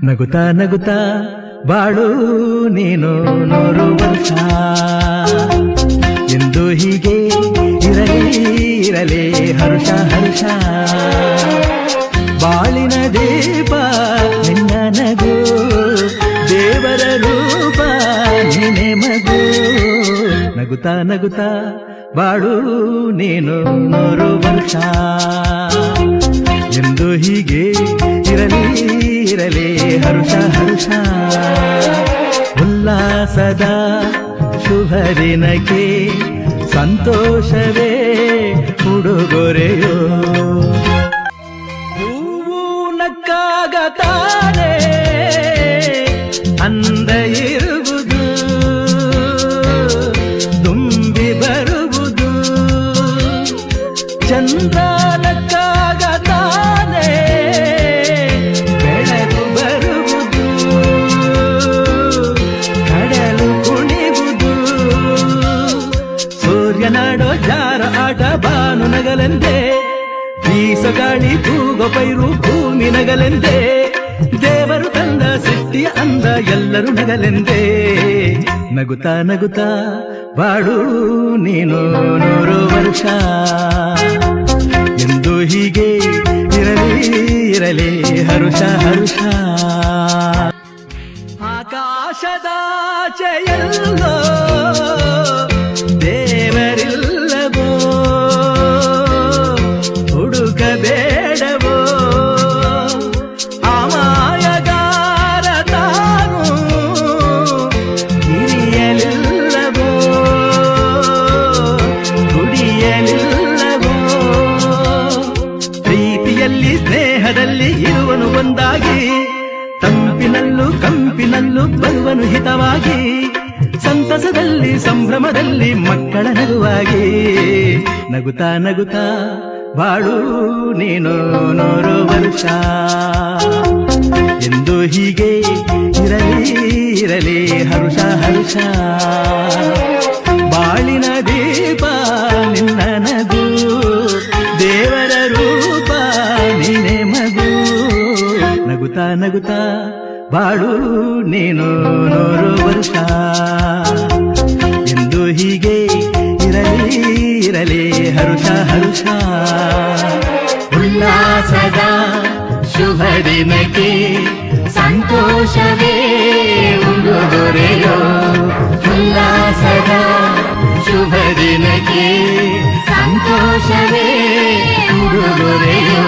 ನಗುತ್ತಾ ನಗುತ್ತಾ ಬಾಳು ನೀನು 100 ವರ್ಷ ಎಂದು ಹೀಗೆ ಇರಲಿ ಇರಲಿ ಹರುಷ ಹರುಷ ಬಾಳಿನ ದೀಪ ನಿನ್ನ ನಗು ದೇವರ ರೂಪ ನೀನೆ ಮಗು ನಗುತ್ತಾ ನಗುತ್ತಾ ಬಾಳು ನೀನು 100 ವರ್ಷ ಎಂದು ಹೀಗೆ ಇರಲಿ ಇರಲಿ ಹರುಷ ಹರುಷ ಉಲ್ಲಾಸದ ಶುಭ ದಿನಕ್ಕೆ ಸಂತೋಷವೇ ಉಡುಗೊರೆಯೋ ಹೂವು ನಕ್ಕಾಗ ತಾನೇ ಅಂದ ಇರುವುದು ತುಂಬಿ ಬರುವುದು ಚಂದ್ರ ನಕ್ಕಾಗ ತಾನೇ ಬೆಳಕು ಬರುವುದು ಕಡಲು ಕುಣಿವುದು ಸೂರ್ಯನಾಡೋ ಜಾರ ಆಟ ಬಾನು ನಗಲೆಂದೇ ಬೀಸ ಗಾಳಿ ತೂಗೋ ಪೈರು ಭೂಮಿ ನಗಲೆಂದೇ ದೇವರು ತಂದ ಸೃಷ್ಟಿಯ ಅಂದ ಎಲ್ಲರೂ ನಗಲೆಂದೇ ನಗುತ್ತಾ ನಗುತ್ತಾ ಬಾಳು ನೀನು 100 ವರ್ಷ ಎಂದು ಹೀಗೆ ಇರಲಿ ಇರಲಿ ಹರುಷ ಹರುಷ ಆಕಾಶದಾಚೆಯಲ್ಲೋ ದೇವರಿಲ್ಲವೋ ಹುಡುಕಬೇಡವೋ ಅಮಾಯಗಾರ ತಾನು ಹಿರಿಯಲಿಲ್ಲವೋ ಕುಡಿಯಲಿಲ್ಲವೋ ಪ್ರೀತಿಯಲ್ಲಿ ಸ್ನೇಹದಲ್ಲಿ ಇರುವನು ಒಂದಾಗಿ ತಂಪಿನಲ್ಲೂ ಕಂಪಿನಲ್ಲೂ ಬರುವನು ಹಿತವಾಗಿ ಸಂತಸದಲ್ಲಿ ಸಂಭ್ರಮದಲ್ಲಿ ಮಕ್ಕಳ ನಗುವಾಗಿ ನಗುತ್ತಾ ನಗುತ್ತಾ ಬಾಳು ನೀನು 100 ವರ್ಷ ಎಂದು ಹೀಗೆ ಇರಲಿ ಇರಲಿ ಹರುಷ ಹರುಷ ಬಾಳಿನ ದೀಪ ನಿನ್ನ ನಗು ದೇವರ ರೂಪ ನೀನೆ ಮಗು ನಗುತ್ತಾ ನಗುತ್ತಾ ಬಾಳು ನೀನು 100 ವರ್ಷ ಎಂದು ಹೀಗೆ ಇರಲಿ ಇರಲಿ ಹರುಷ ಹರುಷ ಉಲ್ಲಾಸದ ಶುಭ ದಿನಕ್ಕೆ ಸಂತೋಷವೇ ಉಡುಗೊರೆಯೋ ಉಲ್ಲಾಸದ ಶುಭ ದಿನಕ್ಕೆ ಸಂತೋಷವೇ ಉಡುಗೊರೆಯೋ